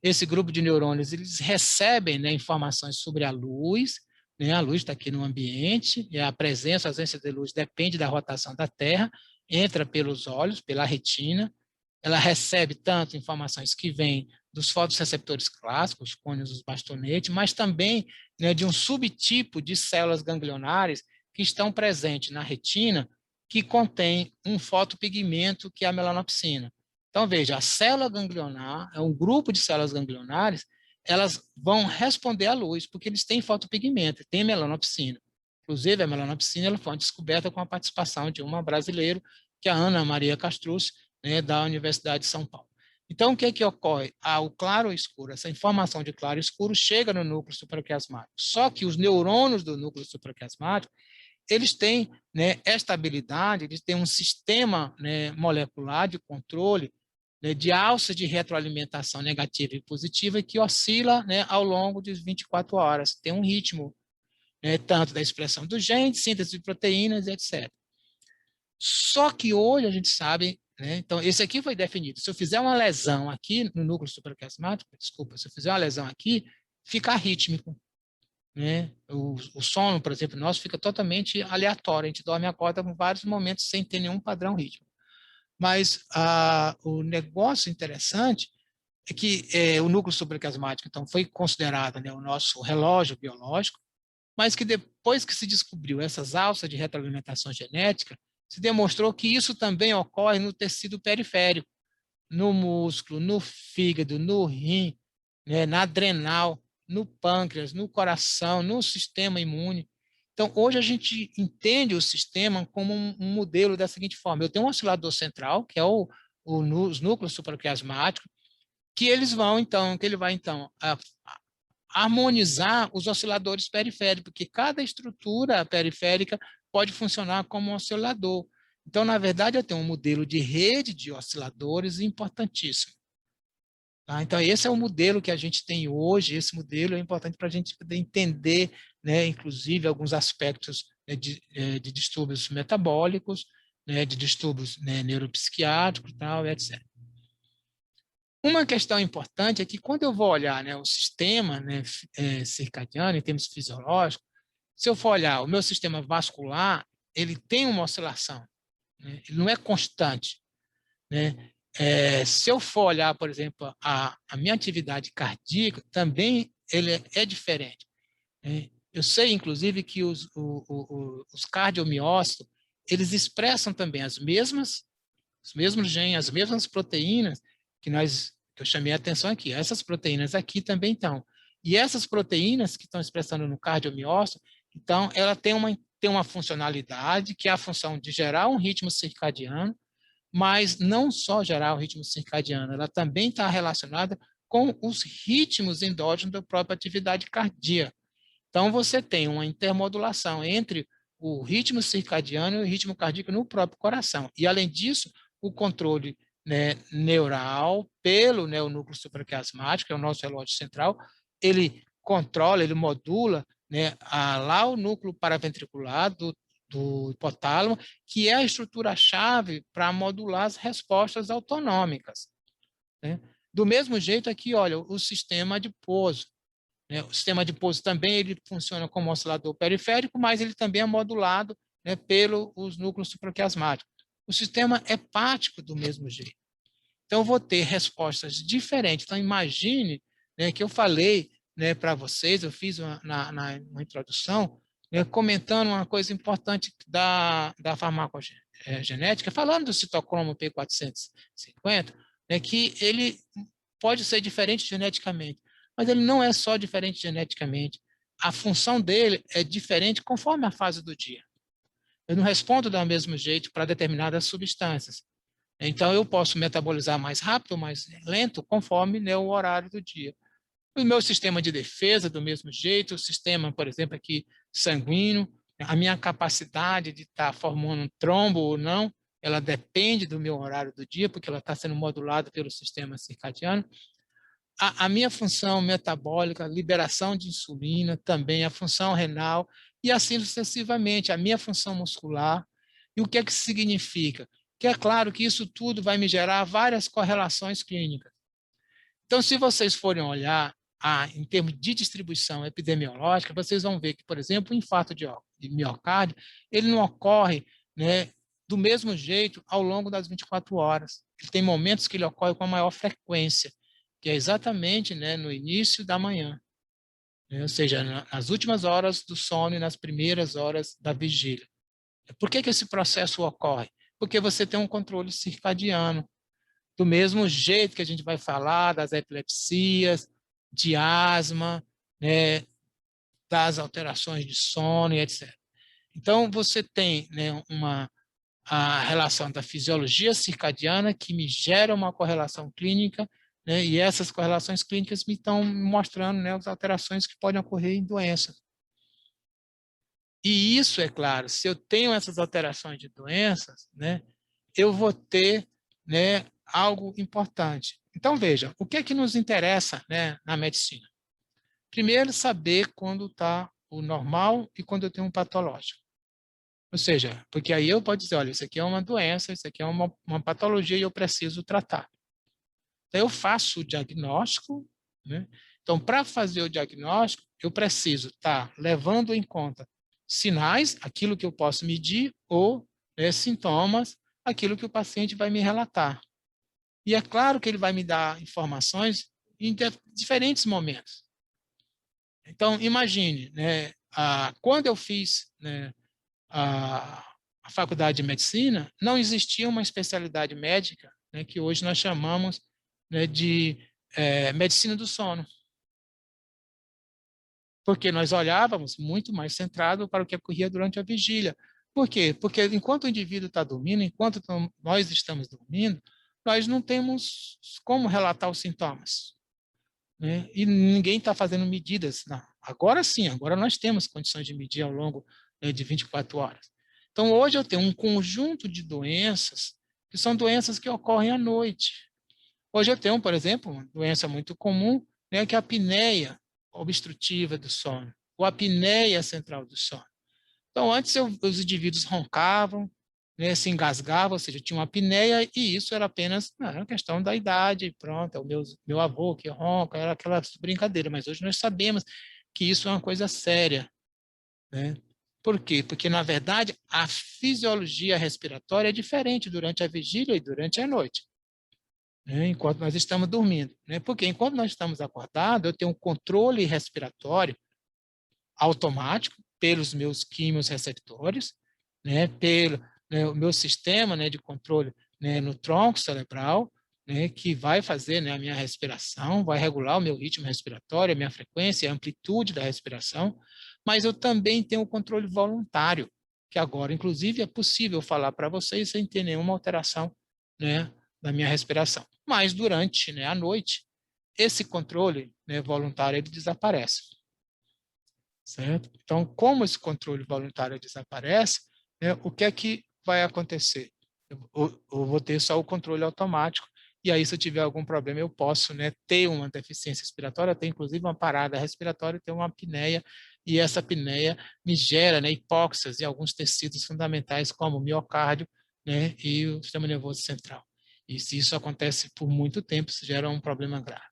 Esse grupo de neurônios, eles recebem, né, informações sobre a luz, né? A luz está aqui no ambiente, e a presença, a ausência de luz depende da rotação da Terra, entra pelos olhos, pela retina, ela recebe tanto informações que vêm dos fotoreceptores clássicos, os cônios, os bastonetes, mas também, né, de um subtipo de células ganglionares que estão presentes na retina, que contém um fotopigmento, que é a melanopsina. Então, veja, a célula ganglionar é um grupo de células ganglionares, elas vão responder à luz, porque eles têm fotopigmento, têm melanopsina. Inclusive, a melanopsina ela foi uma descoberta com a participação de uma brasileira, que é a Ana Maria Castrucci, né, da Universidade de São Paulo. Então, o que é que ocorre? O claro e escuro, essa informação de claro e escuro chega no núcleo supraquiasmático. Só que os neurônios do núcleo supraquiasmático, eles têm, né, esta habilidade, eles têm um sistema, né, molecular de controle, né, de alça de retroalimentação negativa e positiva que oscila, né, ao longo de 24 horas. Tem um ritmo, né, tanto da expressão do gene, síntese de proteínas, etc. Só que hoje a gente sabe, né, então esse aqui foi definido. Se eu fizer uma lesão aqui no núcleo supraquiasmático, desculpa, se eu fizer uma lesão aqui, fica arrítmico, né? O sono, por exemplo, nosso fica totalmente aleatório, a gente dorme e acorda em vários momentos sem ter nenhum padrão rítmico. Mas o negócio interessante é que o núcleo supraquiasmático, então, foi considerado, né, o nosso relógio biológico, mas que depois que se descobriu essas alças de retroalimentação genética, se demonstrou que isso também ocorre no tecido periférico, no músculo, no fígado, no rim, né, na adrenal, no pâncreas, no coração, no sistema imune. Então, hoje a gente entende o sistema como um modelo da seguinte forma. Eu tenho um oscilador central, que é os núcleos supraquiasmáticos, que ele vai, então, harmonizar os osciladores periféricos, porque cada estrutura periférica pode funcionar como um oscilador. Então, na verdade, eu tenho um modelo de rede de osciladores importantíssimo. Tá? Então, esse é o modelo que a gente tem hoje, esse modelo é importante para a gente poder entender, né, inclusive, alguns aspectos, né, de distúrbios metabólicos, né, de distúrbios, né, neuropsiquiátricos, tal, etc. Uma questão importante é que quando eu vou olhar, né, o sistema, né, circadiano, em termos fisiológicos, se eu for olhar o meu sistema vascular, ele tem uma oscilação, né, ele não é constante, né? Se eu for olhar, por exemplo, a minha atividade cardíaca, também ele é diferente, né? Eu sei, inclusive, que os cardiomiócitos, eles expressam também os mesmos genes, as mesmas proteínas que eu chamei a atenção aqui. Essas proteínas aqui também estão. E essas proteínas que estão expressando no cardiomiócito, então, ela tem uma funcionalidade, que é a função de gerar um ritmo circadiano, mas não só gerar o ritmo circadiano, ela também está relacionada com os ritmos endógenos da própria atividade cardíaca. Então, você tem uma intermodulação entre o ritmo circadiano e o ritmo cardíaco no próprio coração. E, além disso, o controle, né, neural pelo, né, o núcleo supraquiasmático, que é o nosso relógio central, ele controla, ele modula, né, lá o núcleo paraventricular do hipotálamo, que é a estrutura-chave para modular as respostas autonômicas, né? Do mesmo jeito aqui, olha, o sistema adiposo, né? O sistema adiposo também ele funciona como oscilador periférico, mas ele também é modulado, né, pelos núcleos supraquiasmáticos. O sistema hepático, do mesmo jeito. Então, eu vou ter respostas diferentes. Então, imagine, né, que eu falei, né, para vocês, eu fiz uma introdução, né, comentando uma coisa importante da farmacogenética, falando do citocromo P450, né, que ele pode ser diferente geneticamente, mas ele não é só diferente geneticamente. A função dele é diferente conforme a fase do dia. Eu não respondo do mesmo jeito para determinadas substâncias. Então, eu posso metabolizar mais rápido ou mais lento, conforme, né, o horário do dia. O meu sistema de defesa, do mesmo jeito, o sistema, por exemplo, aqui sanguíneo, a minha capacidade de estar formando um trombo ou não, ela depende do meu horário do dia, porque ela está sendo modulada pelo sistema circadiano. A minha função metabólica, liberação de insulina, também a função renal, e assim sucessivamente, a minha função muscular. E o que é que isso significa? Que é claro que isso tudo vai me gerar várias correlações clínicas. Então, se vocês forem olhar em termos de distribuição epidemiológica, vocês vão ver que, por exemplo, o infarto de miocárdio, ele não ocorre, né, do mesmo jeito ao longo das 24 horas. Ele tem momentos que ele ocorre com a maior frequência, que é exatamente, né, no início da manhã, né, ou seja, nas últimas horas do sono e nas primeiras horas da vigília. Por que esse processo ocorre? Porque você tem um controle circadiano, do mesmo jeito que a gente vai falar das epilepsias, de asma, né, das alterações de sono e etc. Então, você tem, né, a relação da fisiologia circadiana que me gera uma correlação clínica, né, e essas correlações clínicas me estão mostrando, né, as alterações que podem ocorrer em doenças. E isso, é claro, se eu tenho essas alterações de doenças, né, eu vou ter, né, algo importante. Então, veja, o que é que nos interessa, né, na medicina? Primeiro, saber quando está o normal e quando eu tenho um patológico. Ou seja, porque aí eu posso dizer, olha, isso aqui é uma doença, isso aqui é uma patologia e eu preciso tratar. Então, eu faço o diagnóstico, né? Então, para fazer o diagnóstico, eu preciso estar levando em conta sinais, aquilo que eu posso medir, ou, né, sintomas, aquilo que o paciente vai me relatar. E é claro que ele vai me dar informações em diferentes momentos. Então, imagine, né, quando eu fiz, né, a faculdade de medicina, não existia uma especialidade médica, né, que hoje nós chamamos, né, de medicina do sono. Porque nós olhávamos muito mais centrado para o que ocorria durante a vigília. Por quê? Porque enquanto o indivíduo está dormindo, enquanto nós estamos dormindo, nós não temos como relatar os sintomas. né? E ninguém está fazendo medidas. Não. Agora sim, agora nós temos condições de medir ao longo, né, de 24 horas. Então, hoje eu tenho um conjunto de doenças que são doenças que ocorrem à noite. Hoje eu tenho, por exemplo, uma doença muito comum, né, que é a apneia obstrutiva do sono, ou a apneia central do sono. Então, antes os indivíduos roncavam, né, se engasgavam, ou seja, tinha uma apneia, e isso era apenas uma questão da idade, pronto, é o meu avô que ronca, era aquela brincadeira, mas hoje nós sabemos que isso é uma coisa séria, né? Por quê? Porque, na verdade, a fisiologia respiratória é diferente durante a vigília e durante a noite, né, enquanto nós estamos dormindo, né? Porque enquanto nós estamos acordados, eu tenho um controle respiratório automático pelos meus quimiorreceptores, né, pelo, né, o meu sistema, né, de controle, né, no tronco cerebral, né, que vai fazer, né, a minha respiração, vai regular o meu ritmo respiratório, a minha frequência, a amplitude da respiração, mas eu também tenho o controle voluntário, que agora, inclusive, é possível falar para vocês sem ter nenhuma alteração, né, da minha respiração. Mas durante, né, a noite, esse controle, né, voluntário ele desaparece. Certo? Então, como esse controle voluntário desaparece, né, o que é que vai acontecer? Eu vou ter só o controle automático, e aí, se eu tiver algum problema, eu posso, né, ter uma deficiência respiratória, ter inclusive uma parada respiratória, ter uma apneia, e essa apneia me gera, né, hipóxias em alguns tecidos fundamentais, como o miocárdio, né, e o sistema nervoso central. E se isso acontece por muito tempo, isso gera um problema grave.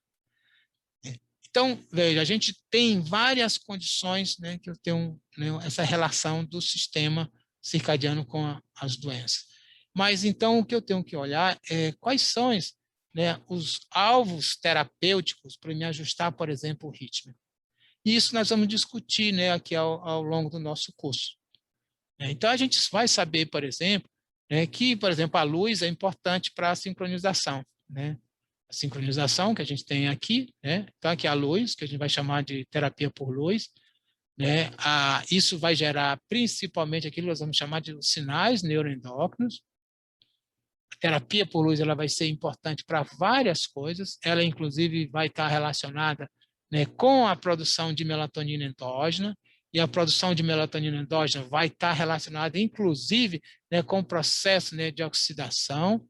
Então, veja, a gente tem várias condições, né, que eu tenho, né, essa relação do sistema circadiano com as doenças. Mas, então, o que eu tenho que olhar é quais são, né, os alvos terapêuticos para me ajustar, por exemplo, o ritmo. E isso nós vamos discutir, né, aqui ao longo do nosso curso. Então, a gente vai saber, por exemplo, né, que, por exemplo, a luz é importante para a sincronização, né? A sincronização que a gente tem aqui, né? Então, aqui a luz, que a gente vai chamar de terapia por luz, né? Isso vai gerar principalmente aquilo que nós vamos chamar de sinais neuroendócrinos. A terapia por luz ela vai ser importante para várias coisas, ela inclusive vai estar relacionada, né, com a produção de melatonina endógena, e a produção de melatonina endógena vai estar relacionada, inclusive, né, com o processo, né, de oxidação.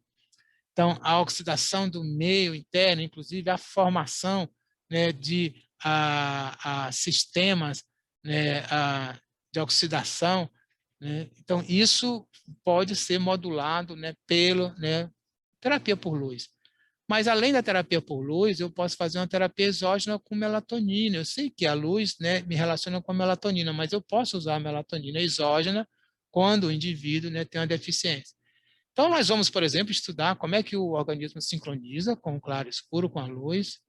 Então, a oxidação do meio interno, inclusive a formação, né, de sistemas, né, de oxidação, né? Então, isso pode ser modulado, né, pela, né, terapia por luz. Mas, além da terapia por luz, eu posso fazer uma terapia exógena com melatonina. Eu sei que a luz, né, me relaciona com a melatonina, mas eu posso usar a melatonina exógena quando o indivíduo, né, tem uma deficiência. Então, nós vamos, por exemplo, estudar como é que o organismo sincroniza com o claro e escuro, com a luz.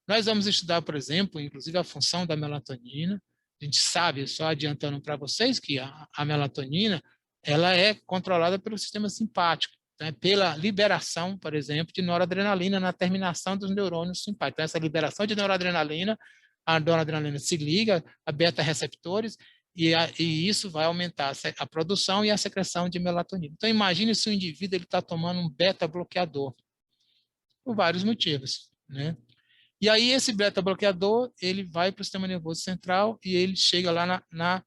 Nós vamos estudar, por exemplo, inclusive a função da melatonina. A gente sabe, só adiantando para vocês, que a melatonina ela é controlada pelo sistema simpático, né, pela liberação, por exemplo, de noradrenalina na terminação dos neurônios simpáticos. Então, essa liberação de noradrenalina, a noradrenalina se liga a beta-receptores e isso vai aumentar a produção e a secreção de melatonina. Então, imagine se o indivíduo está tomando um beta-bloqueador, por vários motivos, né? E aí esse beta-bloqueador, ele vai para o sistema nervoso central e ele chega lá na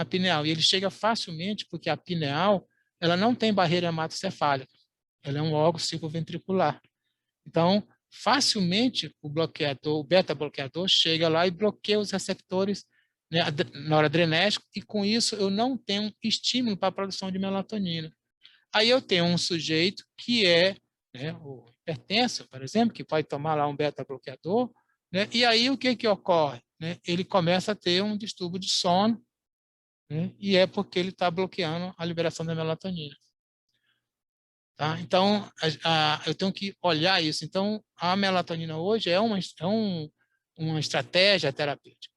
pineal. E ele chega facilmente porque a pineal, ela não tem barreira hematocefálica. Ela é um órgão circunventricular. Então, facilmente o bloqueador, o beta-bloqueador chega lá e bloqueia os receptores, né, noradrenérgicos, e com isso eu não tenho estímulo para a produção de melatonina. Aí eu tenho um sujeito que é, né, o hipertenso, por exemplo, que vai tomar lá um beta-bloqueador, né, e aí o que ocorre? Né? Ele começa a ter um distúrbio de sono, né, e é porque ele está bloqueando a liberação da melatonina. Tá? Então, eu tenho que olhar isso. Então, a melatonina hoje é uma estratégia terapêutica.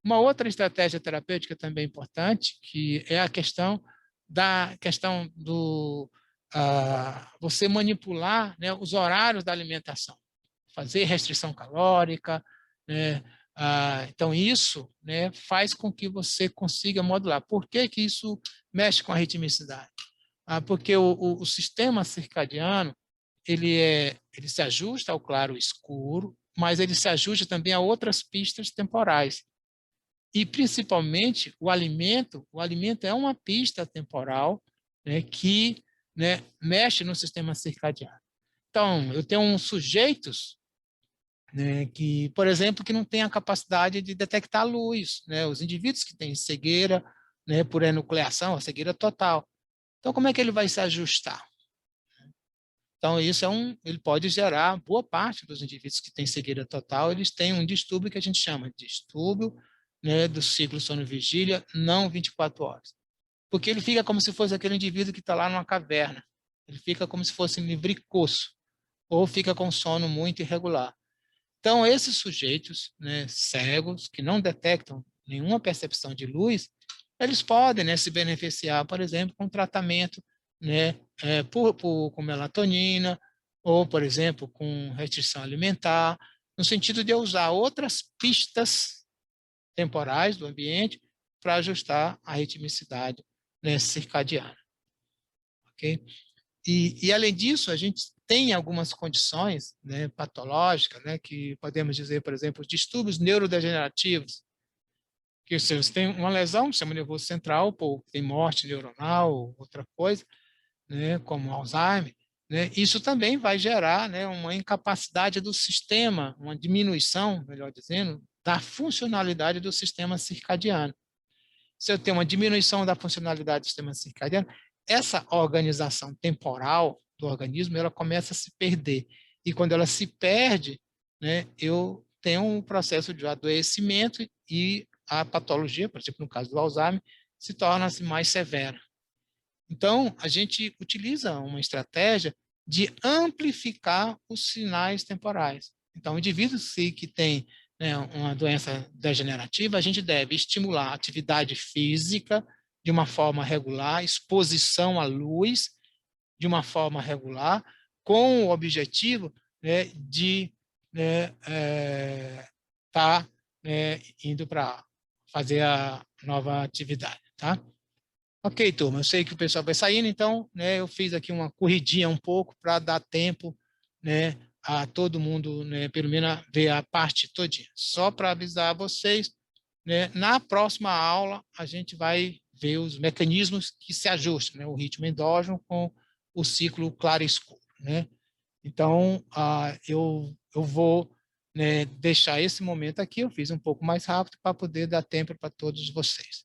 Uma outra estratégia terapêutica também importante, que é a questão do você manipular, né, os horários da alimentação, fazer restrição calórica, né? Então isso, né, faz com que você consiga modular. Por que que isso mexe com a ritmicidade? Porque o sistema circadiano ele se ajusta ao claro e escuro, mas ele se ajusta também a outras pistas temporais. E, principalmente, o alimento é uma pista temporal, né, que, né, mexe no sistema circadiano. Então, eu tenho uns sujeitos, né, que, por exemplo, que não têm a capacidade de detectar a luz, né, os indivíduos que têm cegueira, né, por enucleação, a cegueira total. Então, como é que ele vai se ajustar? Então, ele pode gerar, boa parte dos indivíduos que têm cegueira total, eles têm um distúrbio que a gente chama de distúrbio, né, do ciclo sono-vigília não 24 horas. Porque ele fica como se fosse aquele indivíduo que está lá numa caverna. Ele fica como se fosse livre-coço, ou fica com sono muito irregular. Então, esses sujeitos, né, cegos, que não detectam nenhuma percepção de luz, eles podem, né, se beneficiar, por exemplo, com tratamento, né, com melatonina, ou, por exemplo, com restrição alimentar, no sentido de usar outras pistas temporais do ambiente para ajustar a ritmicidade, né, circadiana. Ok? Além disso, a gente tem algumas condições, né, patológicas, né, que podemos dizer, por exemplo, distúrbios neurodegenerativos, que se você tem uma lesão no sistema nervoso central, ou tem morte neuronal, ou outra coisa, né, como Alzheimer, né, isso também vai gerar, né, uma incapacidade do sistema, uma diminuição, melhor dizendo, da funcionalidade do sistema circadiano. Se eu tenho uma diminuição da funcionalidade do sistema circadiano, essa organização temporal do organismo, ela começa a se perder. E quando ela se perde, né, eu tenho um processo de adoecimento e a patologia, por exemplo, no caso do Alzheimer, se torna-se mais severa. Então, a gente utiliza uma estratégia de amplificar os sinais temporais. Então, o indivíduo que tem, né, uma doença degenerativa, a gente deve estimular a atividade física de uma forma regular, exposição à luz de uma forma regular, com o objetivo, né, de tá, indo para fazer a nova atividade, tá? Ok, turma, eu sei que o pessoal vai saindo, então, né, eu fiz aqui uma corridinha um pouco para dar tempo, né, a todo mundo, né, pelo menos ver a parte todinha. Só para avisar vocês, né, na próxima aula a gente vai ver os mecanismos que se ajustam, né, o ritmo endógeno com o ciclo claro e escuro, né? Então, eu vou, né, deixar esse momento aqui, eu fiz um pouco mais rápido para poder dar tempo para todos vocês.